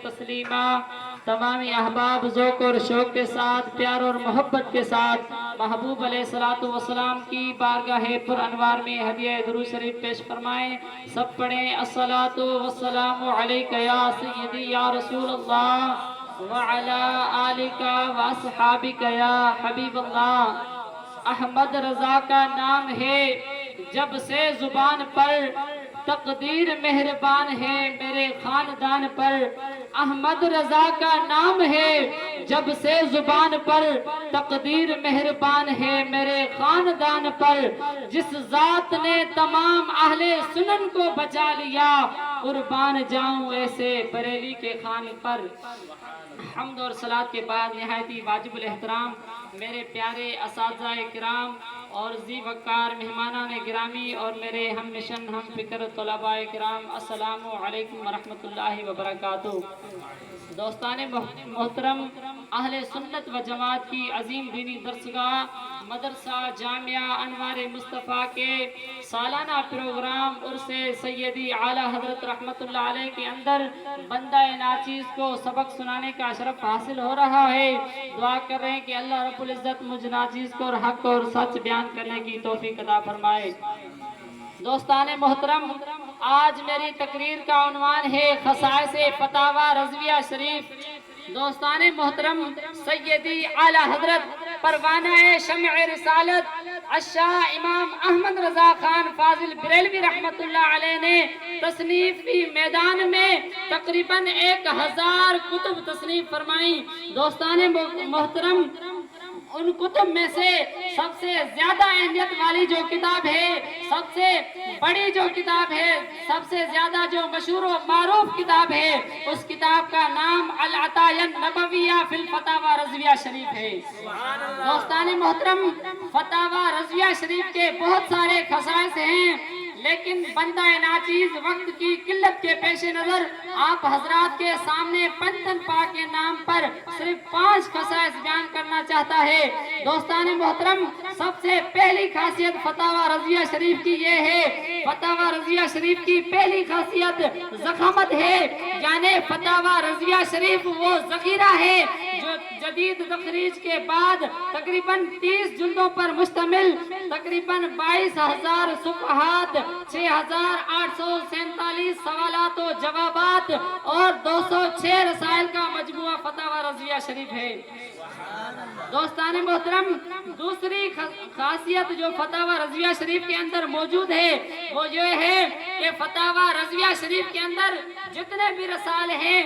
تسلیما۔ تمامی احباب ذوق اور شوق کے ساتھ، پیار اور محبت کے ساتھ محبوب علیہ الصلوۃ والسلام کی بارگاہ پر انوار میں ہدیہ درود شریف پیش فرمائیں۔ سب پڑھیں الصلاۃ والسلام علیک یا سیدی یا رسول اللہ وعلی آلک واصحابک یا حبیب اللہ۔ احمد رضا کا نام ہے جب سے زبان پر، تقدیر مہربان ہے میرے خاندان پر۔ احمد رضا کا نام ہے جب سے زبان پر، تقدیر مہربان ہے میرے خاندان پر۔ جس ذات نے تمام اہل سنن کو بچا لیا، قربان جاؤں ایسے بریلی کے خان پر۔ حمد اور صلوات کے بعد نہایت ہی واجب الاحترام میرے پیارے اساتذہ کرام اور ذی وقار مہمانان گرامی اور میرے ہم مشن ہم فکر طلباء کرام، السلام علیکم ورحمۃ اللہ وبرکاتہ۔ دوستان محترم، اہل سنت و جماعت کی عظیم دینی درسگاہ مدرسہ جامعہ انوار مصطفیٰ کے سالانہ پروگرام عرس سیدی اعلیٰ حضرت رحمت اللہ علیہ کے اندر بندہ ناچیز کو سبق سنانے کا شرف حاصل ہو رہا ہے۔ دعا کر رہے ہیں کہ اللہ رب العزت مجھ ناچیز کو حق اور سچ بیان کرنے کی توفیق عطا فرمائے۔ دوستان محترم، آج میری تقریر کا عنوان ہے خصائص فتاوی رضویہ شریف۔ دوستان محترم، سیدی اعلیٰ حضرت پروانہ شمع رسالت الشاہ امام احمد رضا خان فاضل بریلوی رحمت اللہ علیہ نے تصنیفی میدان میں تقریباً 1000 کتب تصنیف فرمائیں۔ دوستان محترم، ان کتب میں سے سب سے زیادہ اہمیت والی جو کتاب ہے، سب سے بڑی جو کتاب ہے، سب سے زیادہ جو مشہور و معروف کتاب ہے، اس کتاب کا نام العطایہ النبویہ فی الفتاوی رضویہ شریف ہے۔ دوستان محترم، فتاوی رضویہ شریف کے بہت سارے خصائص ہیں، لیکن بندہ ناچیز وقت کی قلت کے پیش نظر آپ حضرات کے سامنے پنجتن پاک کے نام پر صرف 5 خصائص بیان کرنا چاہتا ہے۔ دوستان محترم، سب سے پہلی خاصیت فتاوی رضویہ شریف کی یہ ہے، فتاوی رضویہ شریف کی پہلی خاصیت ضخامت ہے، یعنی فتاوی رضویہ شریف وہ ذخیرہ ہے جو جدید تخریج کے بعد تقریباً 30 جلدوں پر مشتمل تقریباً 22,000 صفحات، 6,847 سوالات و جوابات اور 206 رسائل کا مجموعہ فتاوی رضویہ شریف ہے۔ دوستان محترم، دوسری خاصیت جو فتاوی رضویہ شریف کے اندر موجود ہے وہ یہ ہے کہ فتاوی رضویہ شریف کے اندر جتنے بھی رسائل ہیں،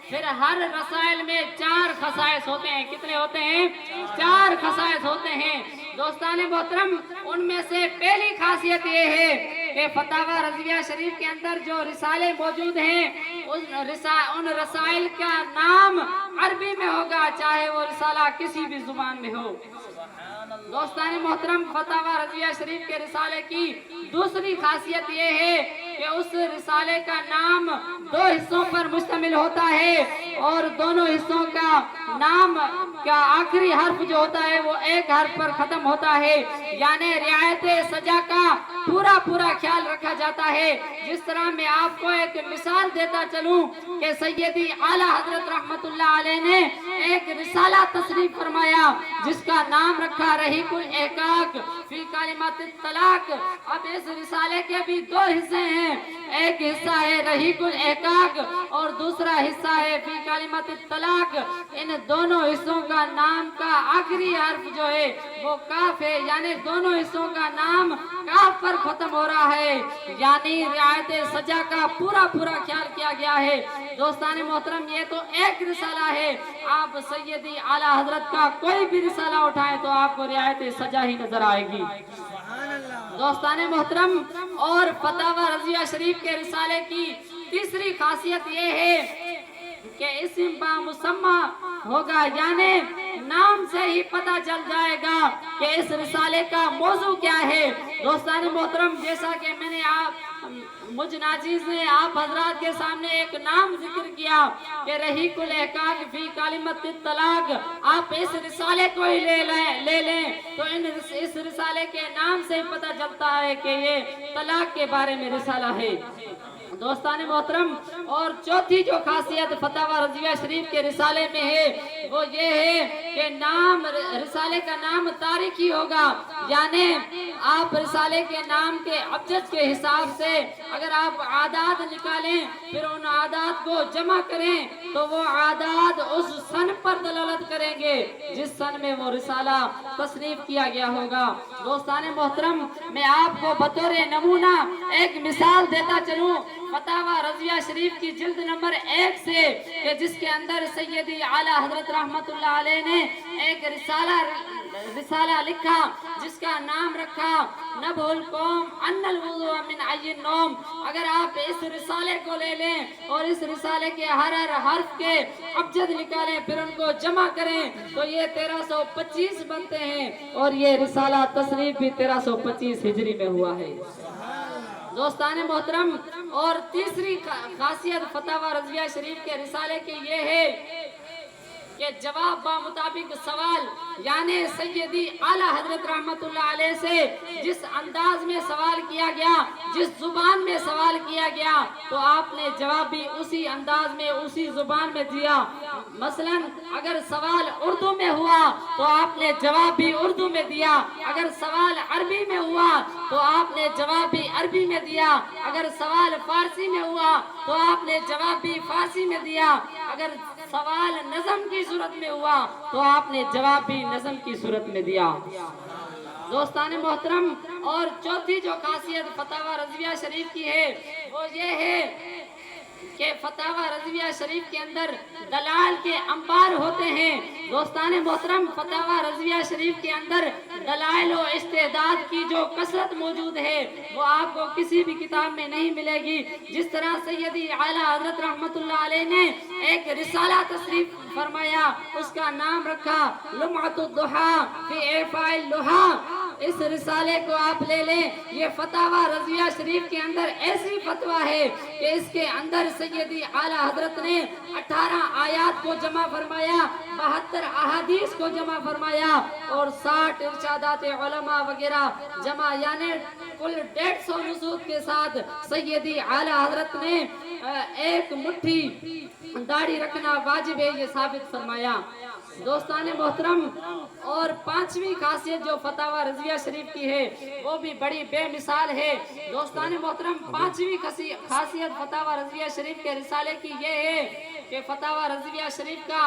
پھر ہر رسائل میں 4 خصائص ہوتے ہیں۔ کتنے ہوتے ہیں؟ 4 خصائص ہوتے ہیں۔ دوستان محترم، ان میں سے پہلی خاصیت یہ ہے کہ فتاوی رضویہ شریف کے اندر جو رسالے موجود ہیں، ان رسائل کا نام عربی میں ہوگا، چاہے وہ رسالہ کسی بھی زبان میں ہو۔ دوستان محترم، فتاوی رضویہ شریف کے رسالے کی دوسری خاصیت یہ ہے کہ اس رسالے کا نام 2 حصوں پر مشتمل ہوتا ہے، اور دونوں حصوں کا نام کا آخری حرف جو ہوتا ہے وہ ایک حرف پر ختم ہوتا ہے، یعنی رعایت سجا کا پورا خیال رکھا جاتا ہے۔ جس طرح میں آپ کو ایک مثال دیتا چلوں کہ سیدی اعلیٰ حضرت رحمت اللہ علیہ نے ایک رسالہ تصنیف فرمایا جس کا نام رکھا رحیق الاحقاق فی کلمات الطلاق۔ اب اس رسالے کے بھی 2 حصے ہیں، ایک حصہ ہے رحیق الاحقاق اور دوسرا حصہ ہے فی کلمات الطلاق۔ ان دونوں حصوں کا نام کا آخری حرف جو ہے وہ کاف ہے، یعنی دونوں حصوں کا نام کاف پر ختم ہو رہا ہے، یعنی رعایت سجا کا پورا خیال کیا گیا ہے۔ دوستان محترم، یہ تو ایک رسالہ ہے، آپ سیدی اعلیٰ حضرت کا کوئی بھی رسالہ اٹھائیں تو آپ کو رعایت سجا ہی نظر آئے گی۔ دوستان محترم، اور فتاوی رضویہ شریف کے رسالے کی تیسری خاصیت یہ ہے کہ اسم بامسمہ ہوگا، یعنی نام سے ہی پتہ چل جائے گا کہ اس رسالے کا موضوع کیا ہے۔ دوستان محترم، جیسا کہ میں نے مجھ ناچیز نے آپ حضرات کے سامنے ایک نام ذکر کیا کہ رحیق الاحقاق فی کلمۃ الطلاق، آپ اس رسالے کو ہی لے لیں تو اس رسالے کے نام سے پتہ چلتا ہے کہ یہ طلاق کے بارے میں رسالہ ہے۔ دوستان محترم، اور چوتھی جو خاصیت فتاوی رضویہ شریف کے رسالے میں ہے وہ یہ ہے کہ رسالے کا نام تاریخی ہوگا، یعنی آپ رسالے کے نام کے ابجد کے حساب سے اگر آپ اعداد نکالیں پھر ان اعداد کو جمع کریں تو وہ اعداد اس سن پر دلالت کریں گے جس سن میں وہ رسالہ تصنیف کیا گیا ہوگا۔ دوستان محترم، میں آپ کو بطور نمونہ ایک مثال دیتا چلوں فتاوی رضویہ شریف کی جلد نمبر 1 سے، کہ جس کے اندر سیدی اعلی حضرت رحمت اللہ علیہ نے ایک رسالہ لکھا جس کا نام رکھا نبہ القوم ان الوضوء من عی النوم۔ اگر آپ اس رسالے کو لے لیں اور اس رسالے کے ہر حرف کے ابجد نکالیں پھر ان کو جمع کریں تو یہ 1325 بنتے ہیں، اور یہ رسالہ تصنیف بھی 1325 ہجری میں ہوا ہے۔ دوستان محترم، اور تیسری خاصیت فتاوی رضویہ شریف کے رسالے کی یہ ہے کہ جواب با مطابق سوال، یعنی سیدی اعلی حضرت رحمت اللہ علیہ سے جس انداز میں سوال کیا گیا، جس زبان میں سوال کیا گیا تو آپ نے جواب بھی اسی انداز میں اسی زبان میں دیا۔ مثلا اگر سوال اردو میں ہوا تو آپ نے جواب بھی اردو میں دیا، اگر سوال عربی میں ہوا تو آپ نے جواب بھی عربی میں دیا، اگر سوال فارسی میں ہوا تو آپ نے جواب بھی فارسی میں دیا، اگر سوال نظم کی صورت میں ہوا تو آپ نے جواب بھی نظم کی صورت میں دیا۔ دوستان محترم، اور چوتھی جو خاصیت فتاوی رضویہ شریف کی ہے وہ یہ ہے کہ فتاوی رضویہ شریف کے اندر دلائل کے انبار ہوتے ہیں۔ دوستان محترم، فتاوی رضویہ شریف کے اندر دلائل و استعداد کی جو کثرت موجود ہے وہ آپ کو کسی بھی کتاب میں نہیں ملے گی۔ جس طرح سیدی اعلی حضرت رحمت اللہ علیہ نے ایک رسالہ تصنیف فرمایا، اس کا نام رکھا لمعۃ الضحیٰ فی اعفاء اللحیٰ۔ اس رسالے کو آپ لے لیں، یہ فتاوی رضویہ شریف کے اندر ایسی فتویٰ ہے کہ اس کے اندر سیدی اعلی حضرت نے 18 آیات کو جمع فرمایا، 72 احادیث کو جمع فرمایا اور 60 ارشادات علماء وغیرہ جمع، یعنی کل 150 نصوص کے ساتھ سیدی اعلی حضرت نے ایک مٹھی داڑھی رکھنا واجب ہے یہ ثابت فرمایا۔ دوستان محترم، اور پانچویں خاصیت جو فتاوی رضویہ شریف کی ہے وہ بھی بڑی بے مثال ہے۔ دوستان محترم، پانچویں خاصیت فتاوی رضویہ شریف کے رسالے کی یہ ہے کہ فتاوی رضویہ شریف کا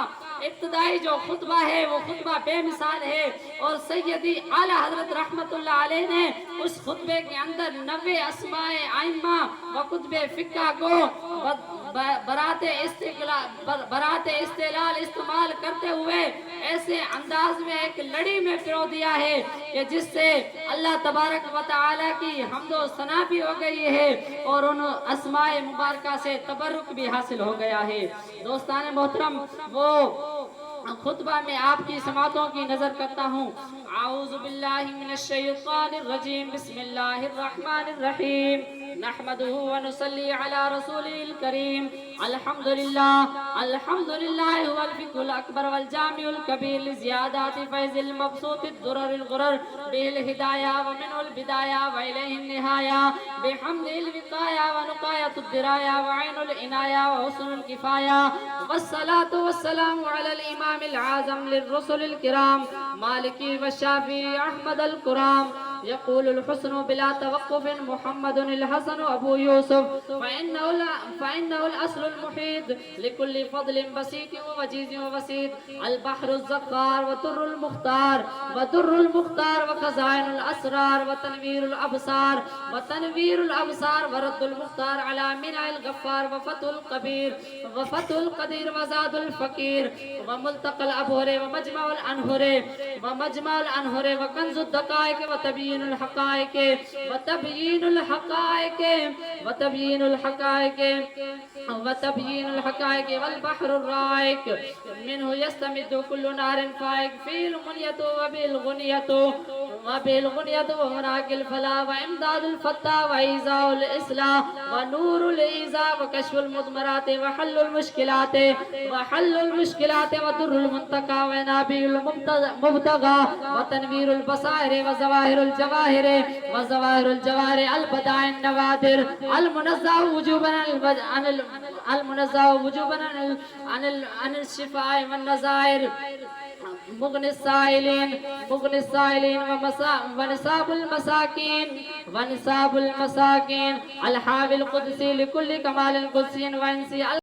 ابتدائی جو خطبہ ہے وہ خطبہ بے مثال ہے، اور سیدی اعلی حضرت رحمت اللہ علیہ نے اس خطبے کے اندر 90 اسماء ائمہ و کتب فقہ کو برات استعلال استعمال کرتے ہوئے ایسے انداز میں ایک لڑی میں پرو دیا ہے کہ جس سے اللہ تبارک و تعالی کی حمد و ثنا بھی ہو گئی ہے اور ان اسماء مبارکہ سے تبرک بھی حاصل ہو گیا ہے۔ دوستان محترم، وہ خطبہ میں آپ کی سماعتوں کی نظر کرتا ہوں۔ اعوذ باللہ من الشیطان الرجیم، بسم اللہ الرحمن الرحیم، نحمدہ ونصلی علی رسولہ الکریم، الحمدللہ هو الفقہ الاکبر والجامع الکبیر لزیادات فیض المبسوط الدرر الغرر به الہدایہ ومن البدایہ وإلیہ النہایہ بحمد الوقایہ ونقایت الدرایہ وعین العنایہ وحسن الکفایہ والصلاة والسلام علی الامام العظم للرسل الکرام مالکی والشافی احمد الکرام يقول الحسن بلا توقف محمد الحسن ابو يوسف فإنه الأصل المحيط لكل فضل بسيط ووجيز وبسيط البحر الزقار وتر المختار وخزائن الأسرار وتنوير الأبصار ورد المختار على منع الغفار وفتح القدير وزاد الفقير وملتقى الأبهر ومجمع الأنهر وكنز الدقائق وتبيين الحقائق والبحر الرائق منه يستمد كل نهر فائق فيه المنية وبه الغنية وبالغنية ومراك الفلاح وإمداد الفتى وإيذاء الإصلاح ونور الإيذاء وكشف المضمرات وحل المشكلات ودر المنتقى ونابي المبتغى وتنوير البصائر وظواهر الجواهر البدائع النوادر المنزه وجوبا عن الشفاء والنظائر مغني السائلين ونساب المساكين الحاوي القدسي لكل كمال قدسي وانسي